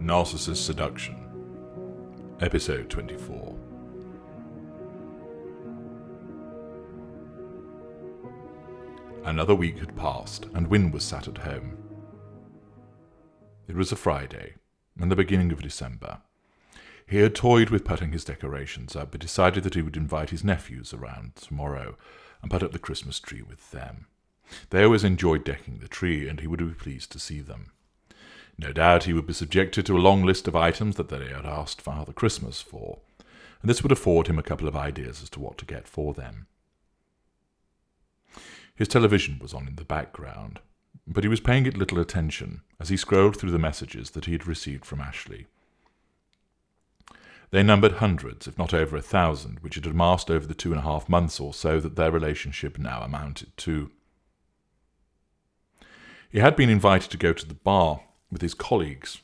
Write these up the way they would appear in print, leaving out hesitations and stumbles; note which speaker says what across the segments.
Speaker 1: Narcissist Seduction, Episode 24. Another week had passed, and Wynne was sat at home. It was a Friday, and the beginning of December. He had toyed with putting his decorations up, but decided that he would invite his nephews around tomorrow and put up the Christmas tree with them. They always enjoyed decking the tree, and he would be pleased to see them. No doubt he would be subjected to a long list of items that they had asked Father Christmas for, and this would afford him a couple of ideas as to what to get for them. His television was on in the background, but he was paying it little attention as he scrolled through the messages that he had received from Ashleigh. They numbered hundreds, if not over 1,000, which had amassed over the 2.5 months or so that their relationship now amounted to. He had been invited to go to the bar with his colleagues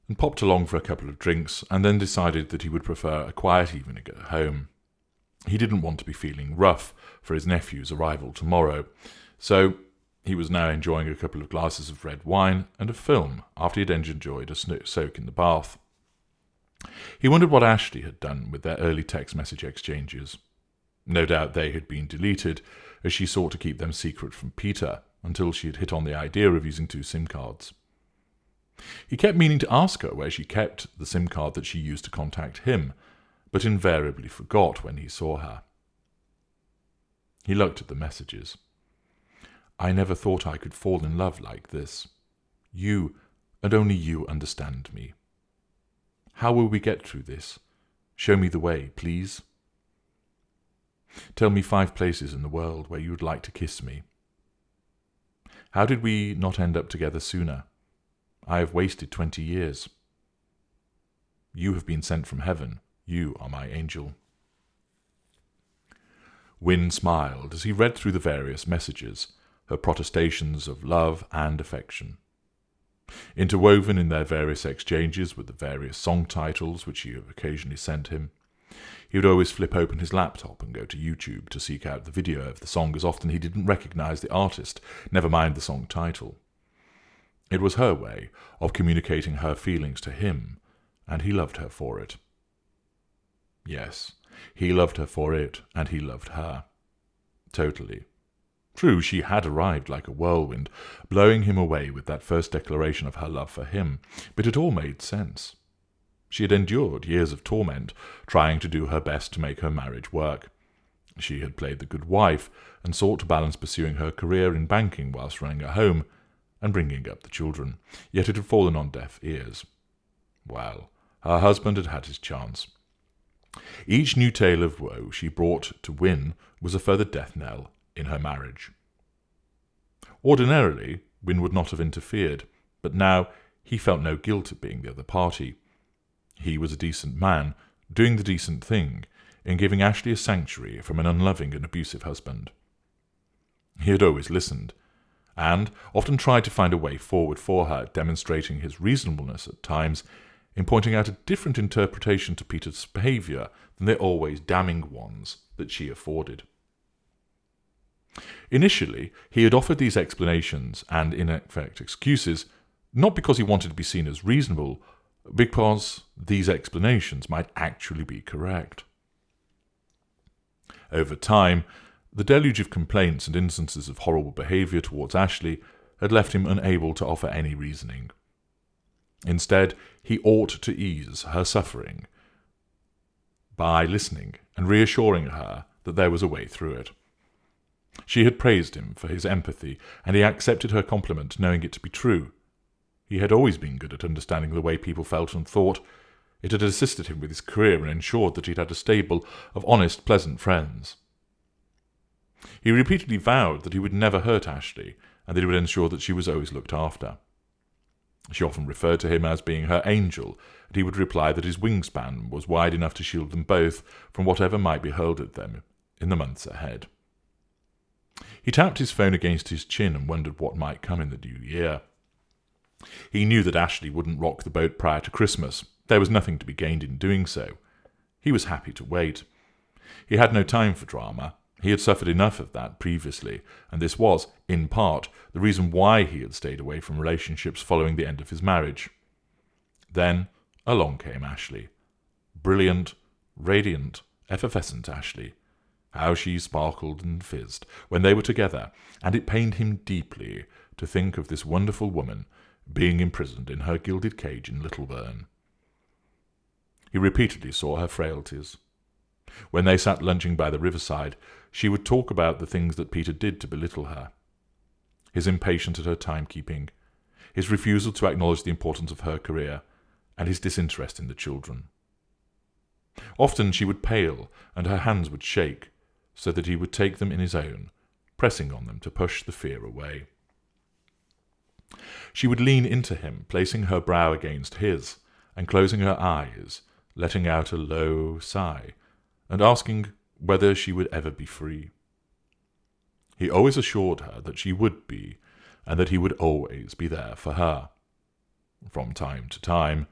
Speaker 1: and popped along for a couple of drinks and then decided that he would prefer a quiet evening at home. He didn't want to be feeling rough for his nephew's arrival tomorrow, so he was now enjoying a couple of glasses of red wine and a film after he had enjoyed a soak in the bath. He wondered what Ashleigh had done with their early text message exchanges. No doubt they had been deleted, as she sought to keep them secret from Peter until she had hit on the idea of using 2 SIM cards. He kept meaning to ask her where she kept the SIM card that she used to contact him, but invariably forgot when he saw her. He looked at the messages. "I never thought I could fall in love like this. You, and only you, understand me. How will we get through this? Show me the way, please. Tell me 5 places in the world where you would like to kiss me. How did we not end up together sooner? I have wasted 20 years. You have been sent from heaven. You are my angel." Wynne smiled as he read through the various messages, her protestations of love and affection. Interwoven in their various exchanges with the various song titles which she occasionally sent him, he would always flip open his laptop and go to YouTube to seek out the video of the song as often he didn't recognize the artist, never mind the song title. It was her way of communicating her feelings to him, and he loved her for it. Yes, he loved her for it, and he loved her. Totally. True, she had arrived like a whirlwind, blowing him away with that first declaration of her love for him, but it all made sense. She had endured years of torment, trying to do her best to make her marriage work. She had played the good wife, and sought to balance pursuing her career in banking whilst running a home and bringing up the children, yet it had fallen on deaf ears. Well, her husband had had his chance. Each new tale of woe she brought to Wynne was a further death knell in her marriage. Ordinarily, Wynne would not have interfered, but now he felt no guilt at being the other party. He was a decent man, doing the decent thing, in giving Ashleigh a sanctuary from an unloving and abusive husband. He had always listened, and often tried to find a way forward for her, demonstrating his reasonableness at times in pointing out a different interpretation to Peter's behaviour than the always damning ones that she afforded. Initially, he had offered these explanations and, in effect, excuses, not because he wanted to be seen as reasonable, because these explanations might actually be correct. Over time, the deluge of complaints and instances of horrible behaviour towards Ashleigh had left him unable to offer any reasoning. Instead, he ought to ease her suffering by listening and reassuring her that there was a way through it. She had praised him for his empathy, and he accepted her compliment, knowing it to be true. He had always been good at understanding the way people felt and thought. It had assisted him with his career and ensured that he had a stable of honest, pleasant friends. He repeatedly vowed that he would never hurt Ashleigh, and that he would ensure that she was always looked after. She often referred to him as being her angel, and he would reply that his wingspan was wide enough to shield them both from whatever might be hurled at them in the months ahead. He tapped his phone against his chin and wondered what might come in the new year. He knew that Ashleigh wouldn't rock the boat prior to Christmas. There was nothing to be gained in doing so. He was happy to wait. He had no time for drama. He had suffered enough of that previously, and this was, in part, the reason why he had stayed away from relationships following the end of his marriage. Then along came Ashleigh. Brilliant, radiant, effervescent Ashleigh. How she sparkled and fizzed when they were together, and it pained him deeply to think of this wonderful woman being imprisoned in her gilded cage in Little Wynne. He repeatedly saw her frailties. When they sat lunching by the riverside, she would talk about the things that Peter did to belittle her. His impatience at her timekeeping, his refusal to acknowledge the importance of her career, and his disinterest in the children. Often she would pale, and her hands would shake, so that he would take them in his own, pressing on them to push the fear away. She would lean into him, placing her brow against his, and closing her eyes, letting out a low sigh, and asking whether she would ever be free. He always assured her that she would be, and that he would always be there for her. From time to time,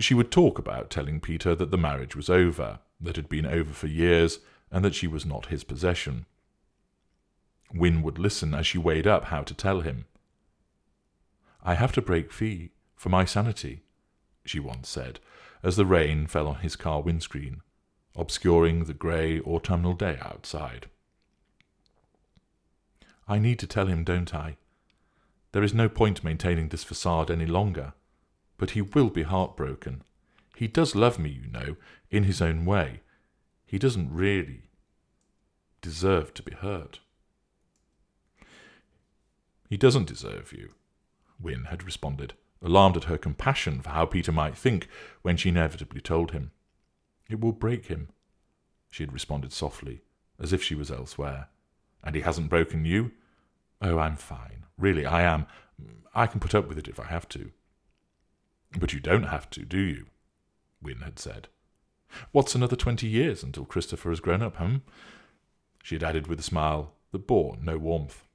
Speaker 1: she would talk about telling Peter that the marriage was over, that it had been over for years, and that she was not his possession. Wynne would listen as she weighed up how to tell him. "I have to break free for my sanity," she once said, as the rain fell on his car windscreen, obscuring the grey autumnal day outside. "I need to tell him, don't I? There is no point maintaining this facade any longer, but he will be heartbroken. He does love me, you know, in his own way. He doesn't really deserve to be hurt." "He doesn't deserve you," Wynne had responded, alarmed at her compassion for how Peter might think when she inevitably told him. "It will break him," she had responded softly, as if she was elsewhere. "And he hasn't broken you?" "Oh, I'm fine. Really, I am. I can put up with it if I have to." "But you don't have to, do you?" Wynne had said. "What's another 20 years until Christopher has grown up, she had added with a smile that bore no warmth.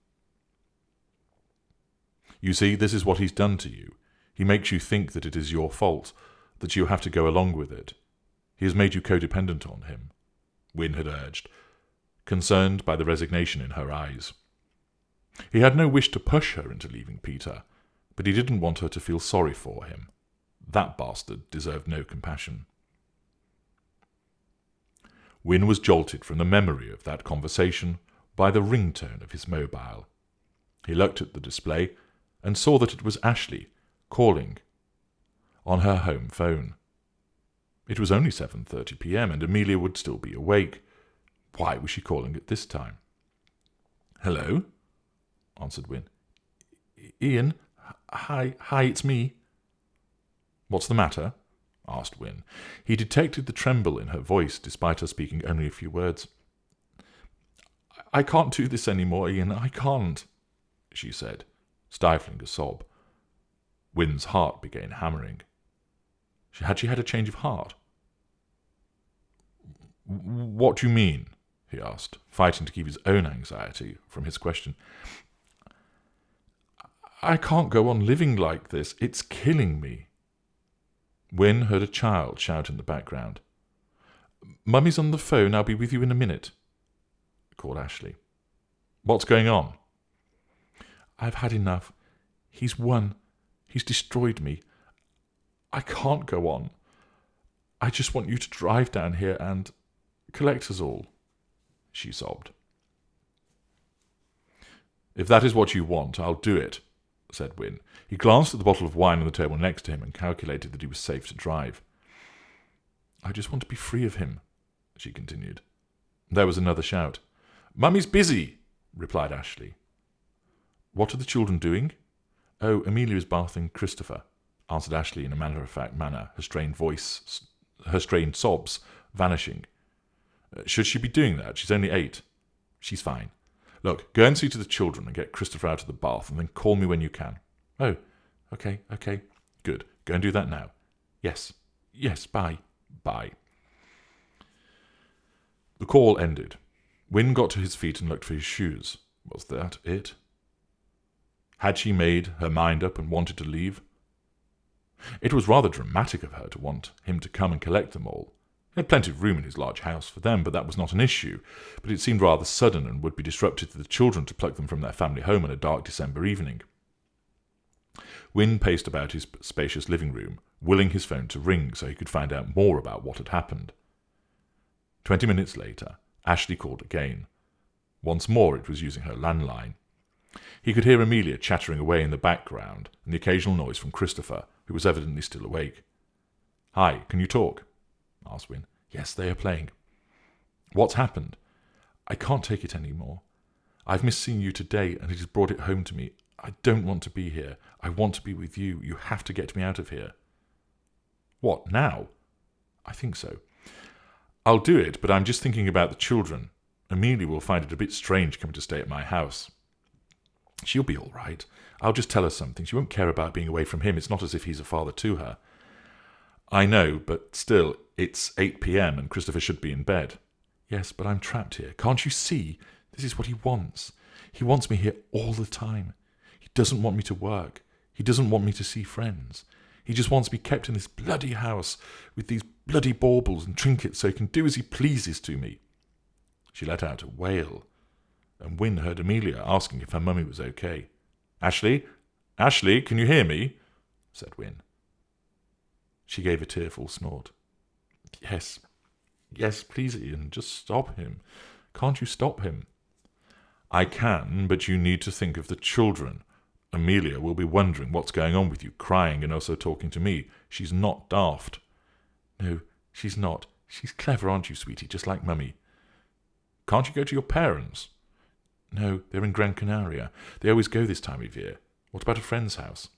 Speaker 1: "You see, this is what he's done to you. He makes you think that it is your fault, that you have to go along with it. He has made you codependent on him," Wynne had urged, concerned by the resignation in her eyes. He had no wish to push her into leaving Peter, but he didn't want her to feel sorry for him. That bastard deserved no compassion. Wynne was jolted from the memory of that conversation by the ringtone of his mobile. He looked at the display and saw that it was Ashleigh calling on her home phone. It was only 7:30 p.m. and Amelia would still be awake. Why was she calling at this time? "Hello?" answered Wynne. "Ian, hi, it's me." "What's the matter?" asked Wynne. He detected the tremble in her voice, despite her speaking only a few words. "I can't do this any more, Ian, I can't," she said, stifling a sob. Wynne's heart began hammering. Had she had a change of heart? "What do you mean?" he asked, fighting to keep his own anxiety from his question. "I can't go on living like this. It's killing me." Wynne heard a child shout in the background. "Mummy's on the phone. I'll be with you in a minute," called Ashleigh. "What's going on?" "I've had enough. He's won. He's destroyed me. I can't go on. I just want you to drive down here and collect us all," she sobbed. "If that is what you want, I'll do it," said Wynne. He glanced at the bottle of wine on the table next to him and calculated that he was safe to drive. "I just want to be free of him," she continued. There was another shout. "Mummy's busy," replied Ashleigh. "What are the children doing?" "Oh, Amelia is bathing Christopher," answered Ashleigh in a matter-of-fact manner, her strained sobs vanishing. "Should she be doing that? She's only 8. She's fine. Look, go and see to the children and get Christopher out of the bath, and then call me when you can." "Oh, okay. Good. Go and do that now." Yes, bye. The call ended. Wynne got to his feet and looked for his shoes. Was that it? Had she made her mind up and wanted to leave? It was rather dramatic of her to want him to come and collect them all. He had plenty of room in his large house for them, but that was not an issue. But it seemed rather sudden and would be disruptive to the children to pluck them from their family home on a dark December evening. Wynne paced about his spacious living room, willing his phone to ring so he could find out more about what had happened. 20 minutes later, Ashleigh called again. Once more it was using her landline. He could hear Amelia chattering away in the background and the occasional noise from Christopher, who was evidently still awake. "Hi, can you talk?" asked Wynne. "Yes, they are playing." "What's happened?" "I can't take it any more. I've missed seeing you today, and it has brought it home to me. I don't want to be here. I want to be with you. You have to get me out of here." "What, now?" "I think so. I'll do it, but I'm just thinking about the children. Amelia will find it a bit strange coming to stay at my house." "She'll be all right. I'll just tell her something. She won't care about being away from him. It's not as if he's a father to her." "I know, but still, it's 8 p.m. and Christopher should be in bed." "Yes, but I'm trapped here. Can't you see? This is what he wants. He wants me here all the time. He doesn't want me to work. He doesn't want me to see friends. He just wants me kept in this bloody house with these bloody baubles and trinkets so he can do as he pleases to me." She let out a wail, and Wynne heard Amelia asking if her mummy was okay. "Ashleigh? Ashleigh, can you hear me?" said Wynne. She gave a tearful snort. Yes, please, Ian, just stop him. Can't you stop him?" "I can, but you need to think of the children. Amelia will be wondering what's going on with you, crying and also talking to me. She's not daft." "No, she's not. She's clever, aren't you, sweetie, just like Mummy?" "Can't you go to your parents?" "No, they're in Gran Canaria. They always go this time of year. What about a friend's house?"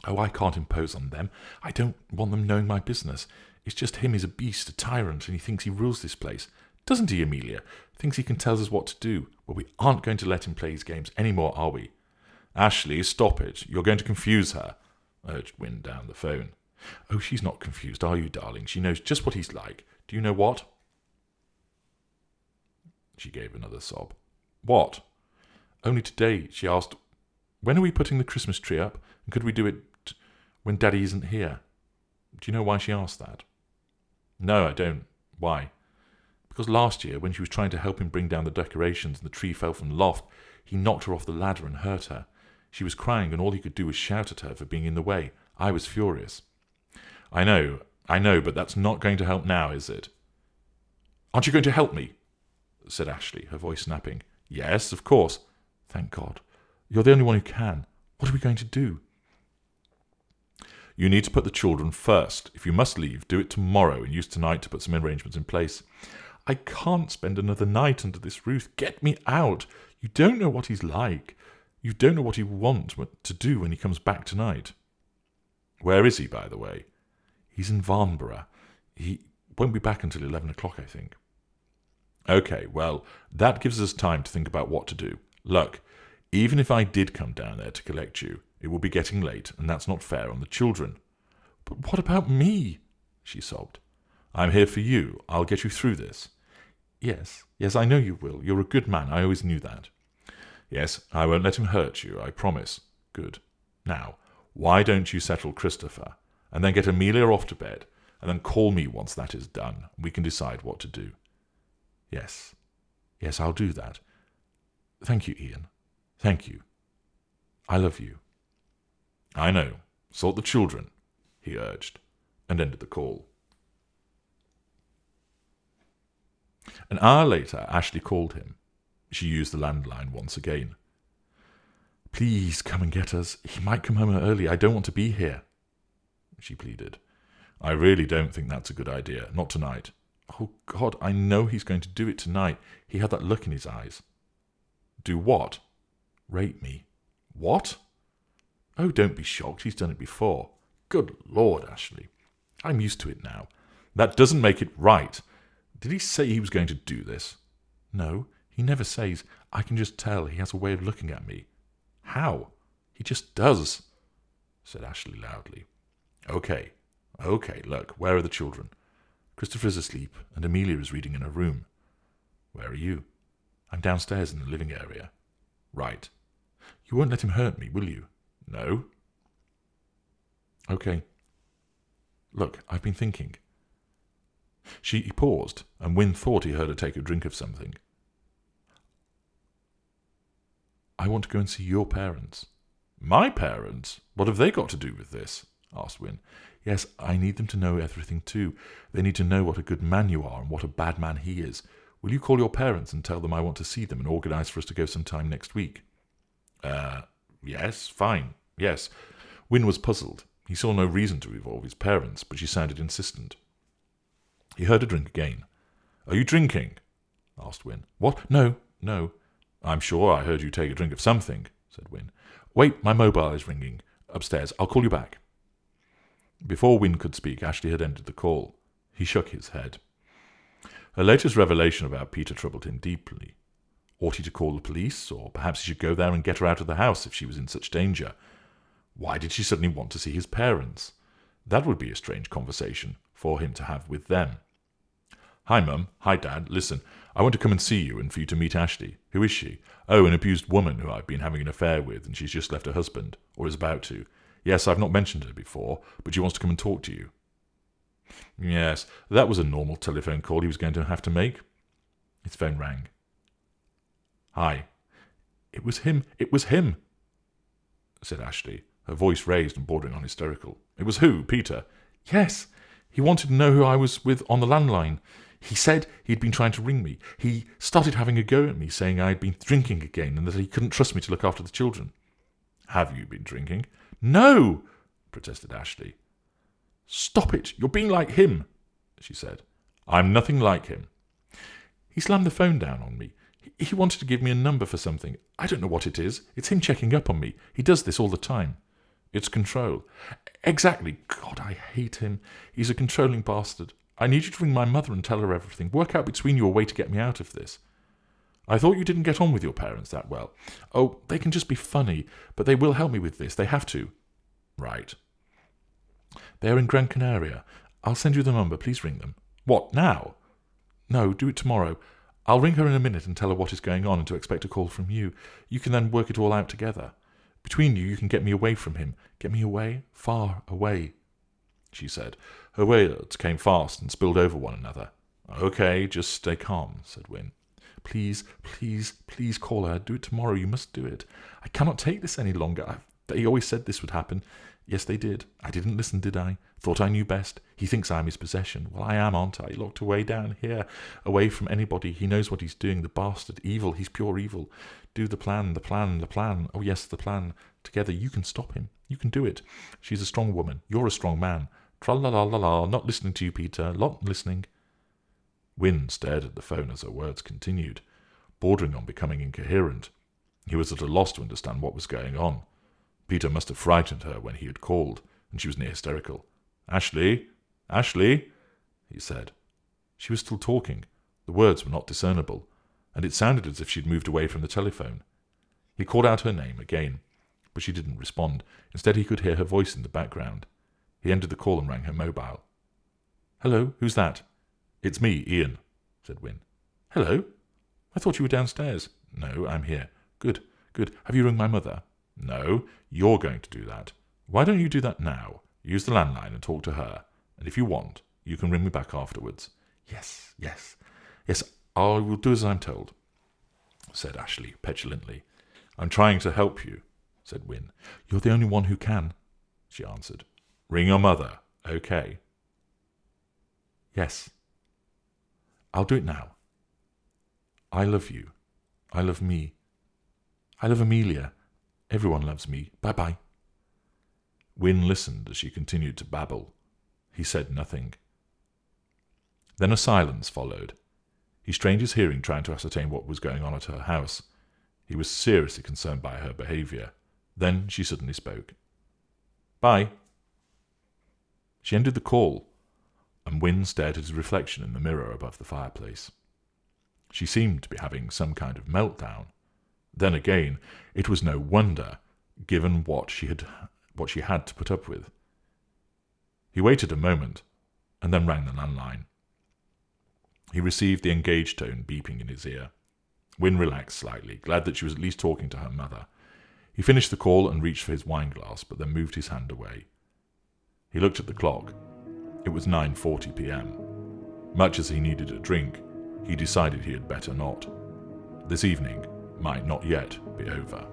Speaker 1: "Oh, I can't impose on them. I don't want them knowing my business. It's just him is a beast, a tyrant, and he thinks he rules this place. Doesn't he, Amelia? Thinks he can tell us what to do. Well, we aren't going to let him play his games any more, are we?" "Ashleigh, stop it. You're going to confuse her," urged Wynne down the phone. "Oh, she's not confused, are you, darling? She knows just what he's like. Do you know what?" She gave another sob. "What?" "Only today she asked, when are we putting the Christmas tree up, and could we do it when Daddy isn't here?" "Do you know why she asked that?" "No, I don't. Why?" "Because last year, when she was trying to help him bring down the decorations and the tree fell from the loft, he knocked her off the ladder and hurt her. She was crying, and all he could do was shout at her for being in the way. I was furious." I know, but that's not going to help now, is it?" "Aren't you going to help me?" said Ashleigh, her voice snapping. "Yes, of course." "Thank God. You're the only one who can. What are we going to do?" "You need to put the children first. If you must leave, do it tomorrow and use tonight to put some arrangements in place." "I can't spend another night under this roof. Get me out. You don't know what he's like. You don't know what he wants to do when he comes back tonight." "Where is he, by the way?" "He's in Farnborough. He won't be back until 11 o'clock, I think." "Okay, well, that gives us time to think about what to do. Look, even if I did come down there to collect you, it would be getting late, and that's not fair on the children." "But what about me?" she sobbed. "I'm here for you. I'll get you through this." Yes, I know you will. You're a good man. I always knew that." "Yes, I won't let him hurt you, I promise." "Good. Now, why don't you settle Christopher, and then get Amelia off to bed, and then call me once that is done, and we can decide what to do." Yes, I'll do that. Thank you, Ian. Thank you. I love you." "I know. Sort the children," he urged, and ended the call. An hour later, Ashleigh called him. She used the landline once again. "Please come and get us. He might come home early. I don't want to be here," she pleaded. "I really don't think that's a good idea. Not tonight." "Oh, God, I know he's going to do it tonight. He had that look in his eyes." "Do what?" "Rape me." "What?" "Oh, don't be shocked. He's done it before." "Good Lord, Ashleigh. I'm used to it now." "That doesn't make it right. Did he say he was going to do this?" "No, he never says. I can just tell. He has a way of looking at me." "How?" "He just does," said Ashleigh loudly. Okay, look, where are the children?" "Christopher's asleep, and Amelia is reading in her room." "Where are you?" "I'm downstairs in the living area." "Right. You won't let him hurt me, will you?" "No." "Okay. Look, I've been thinking. He paused, and Wynne thought he heard her take a drink of something. "I want to go and see your parents." "My parents? What have they got to do with this?" asked Wynne. "Yes, I need them to know everything too. They need to know what a good man you are and what a bad man he is. Will you call your parents and tell them I want to see them and organise for us to go sometime next week?" Yes, fine, yes." Wynne was puzzled. He saw no reason to involve his parents, but she sounded insistent. He heard her drink again. "Are you drinking?" asked Wynne. "What? No. "I'm sure I heard you take a drink of something," said Wynne. "Wait, my mobile is ringing. Upstairs. I'll call you back." Before Wynne could speak, Ashleigh had ended the call. He shook his head. Her latest revelation about Peter troubled him deeply. Ought he to call the police, or perhaps he should go there and get her out of the house if she was in such danger? Why did she suddenly want to see his parents? That would be a strange conversation for him to have with them. "Hi, Mum. Hi, Dad. Listen, I want to come and see you and for you to meet Ashleigh. Who is she?" "Oh, an abused woman who I've been having an affair with, and she's just left her husband, or is about to. Yes, I've not mentioned her before, but she wants to come and talk to you." Yes, that was a normal telephone call he was going to have to make. His phone rang. "Hi." It was him, said Ashleigh, her voice raised and bordering on hysterical. "It was who, Peter?" "Yes. He wanted to know who I was with on the landline. He said he'd been trying to ring me. He started having a go at me, saying I'd been drinking again and that he couldn't trust me to look after the children." "Have you been drinking?" "No," protested Ashleigh. "Stop it. You're being like him," she said. "I'm nothing like him." "He slammed the phone down on me. He wanted to give me a number for something. I don't know what it is. It's him checking up on me. He does this all the time." "It's control." "Exactly. God, I hate him. He's a controlling bastard. I need you to ring my mother and tell her everything. Work out between you a way to get me out of this." "I thought you didn't get on with your parents that well." "Oh, they can just be funny, but they will help me with this. They have to." "Right." "They are in Gran Canaria. I'll send you the number. Please ring them." "What, now?" "No, do it tomorrow. I'll ring her in a minute and tell her what is going on and to expect a call from you. You can then work it all out together. Between you can get me away from him. Get me away, far away," she said. Her words came fast and spilled over one another. "Okay, just stay calm," said Wynne. Please call her. Do it tomorrow. You must do it. I cannot take this any longer. They always said this would happen. Yes, they did. I didn't listen, did I? Thought I knew best. He thinks I'm his possession. Well, I am, aren't I? Locked away down here, away from anybody. He knows what he's doing, the bastard. Evil. He's pure evil. Do the plan. Oh, yes, the plan. Together, you can stop him. You can do it. She's a strong woman. You're a strong man. Tra-la-la-la-la. Not listening to you, Peter. Not listening. Wynne stared at the phone as her words continued, bordering on becoming incoherent. He was at a loss to understand what was going on. Peter must have frightened her when he had called, and she was near hysterical. "Ashleigh? Ashleigh?" he said. She was still talking. The words were not discernible, and it sounded as if she had moved away from the telephone. He called out her name again, but she didn't respond. Instead, he could hear her voice in the background. He ended the call and rang her mobile. "Hello, who's that?" "It's me, Ian," said Wynne. "Hello? I thought you were downstairs." "No, I'm here." Good. Have you rung my mother?" "No, you're going to do that." "Why don't you do that now? Use the landline and talk to her, and if you want, you can ring me back afterwards." Yes, I will do as I'm told," said Ashleigh petulantly. "I'm trying to help you," said Wynne. "You're the only one who can," she answered. "Ring your mother, okay?" "Yes. I'll do it now. I love you. I love me. I love Amelia. Everyone loves me. Bye-bye." Wynne listened as she continued to babble. He said nothing. Then a silence followed. He strained his hearing, trying to ascertain what was going on at her house. He was seriously concerned by her behaviour. Then she suddenly spoke. "Bye." She ended the call, and Wynne stared at his reflection in the mirror above the fireplace. She seemed to be having some kind of meltdown. Then again, it was no wonder, given what she had to put up with. He waited a moment, and then rang the landline. He received the engaged tone beeping in his ear. Wynne relaxed slightly, glad that she was at least talking to her mother. He finished the call and reached for his wineglass, but then moved his hand away. He looked at the clock. It was 9:40 p.m. Much as he needed a drink, he decided he had better not. This evening might not yet be over.